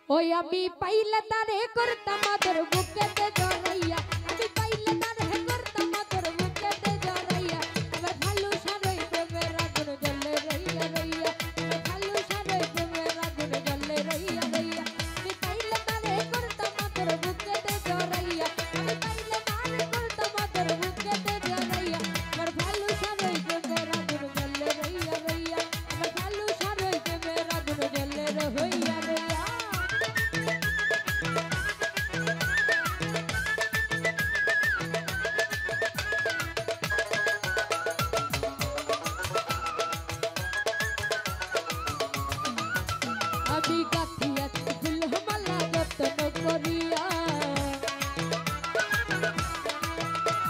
ওই আমি পাইলে তারে করতাম আদর বুকেতে জড়াইয়া আমি পাইলে তারে করতাম আদর বুকেতে জড়াইয়া আমার ভালো সারই প্রেমের আগুন জ্বলে রইয়া রইয়া আমার ভালো সারই প্রেমের আগুন জ্বলে রইয়া রইয়া আমি পাইলে তারে করতাম আদর বুকেতে জড়াইয়া আমি পাইলে তারে করতাম আদর বুকেতে জড়াইয়া আমার ভালো সারই প্রেমের আগুন জ্বলে রইয়া রইয়া আমার ভালো সারই প্রেমের আগুন জ্বলে রইয়া রইয়া আমি গাথিয়াছি ফুল মালা যত্ন করিয়া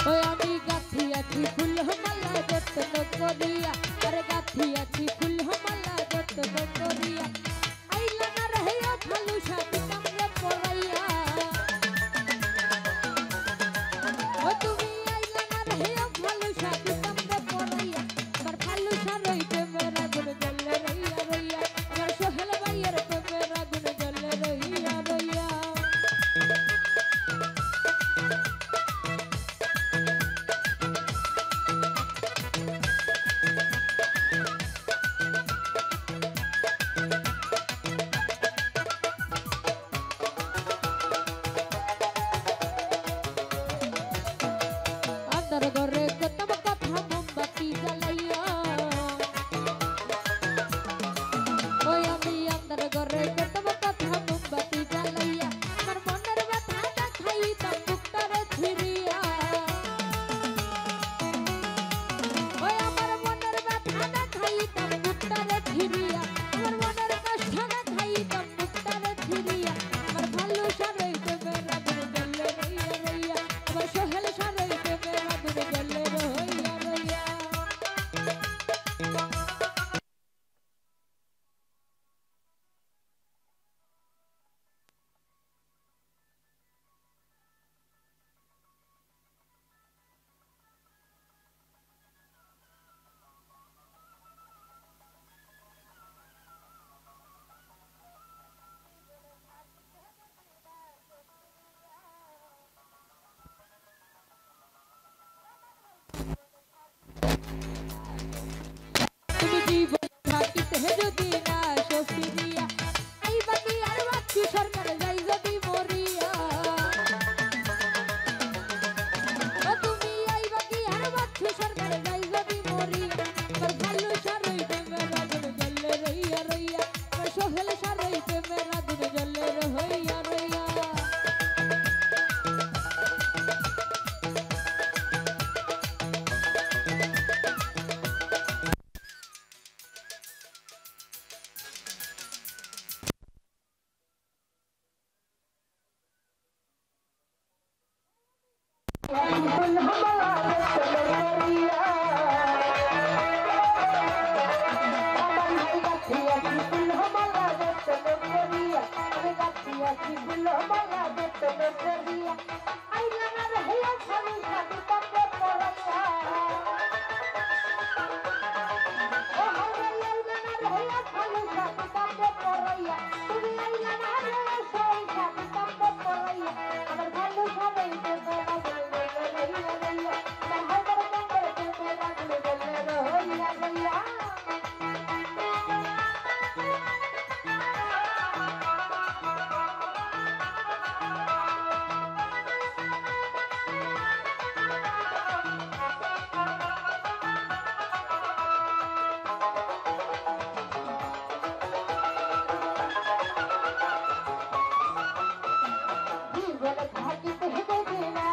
ওই আমি গাথিয়াছি ফুল মালা যত্ন করিয়া আরে গাথিয়াছি ফুল মালা যত্ন করিয়া আইলা না রহিয়া ভালো সাথে কামড়ে পড়াইয়া ও তুমি আইলা না রহিয়া ভালো সাথে কামড়ে পড়াইয়া আমার ভালো সারই প্রেমের আগুন জ্বলে রইয়া রইয়া আমার সোহেল ভাইয়ের প্রেমের আগুন জ্বলে রইয়া রইয়া আন্ধার ঘরে কত কথা মোমবাতি জ্বালাইয়া ওই আমি আন্ধার ঘরে কত কথা মোমবাতি জ্বালাইয়া আমার মনের ব্যথাটা খাইতাম বুকটারে ছিড়িয়া ওই আমার মনের ব্যথাটা খাইতাম বুকটারে ছিড়িয়া আমার মনের কষ্টটা খাইতাম বুকটারে ছিড়িয়া আমার ভালো সারই প্রেমের আগুন জ্বলে রইয়া রইয়া আমার সোহেল সারই প্রেমের আগুন জ্বলে রইয়া রইয়া তুমি জীবন থাকিতে যদি না সফিরিয়া এই বাকি আর বাকি সরকার যাই যদি মরিয়া ও তুমি এই বাকি আর বাকি সরকার যাই যদি মরিয়া আমার ভালো সারই প্রেমের আগুন জ্বলে রইয়া রইয়া আমার সোহেল সারই প্রেমের আগুন জ্বলে রইয়া রইয়া জীবন থাকিতে যদি না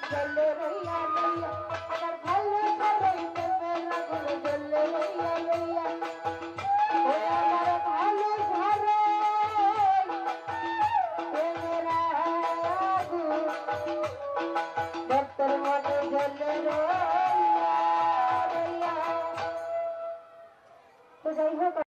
জলে রইয়া রইয়া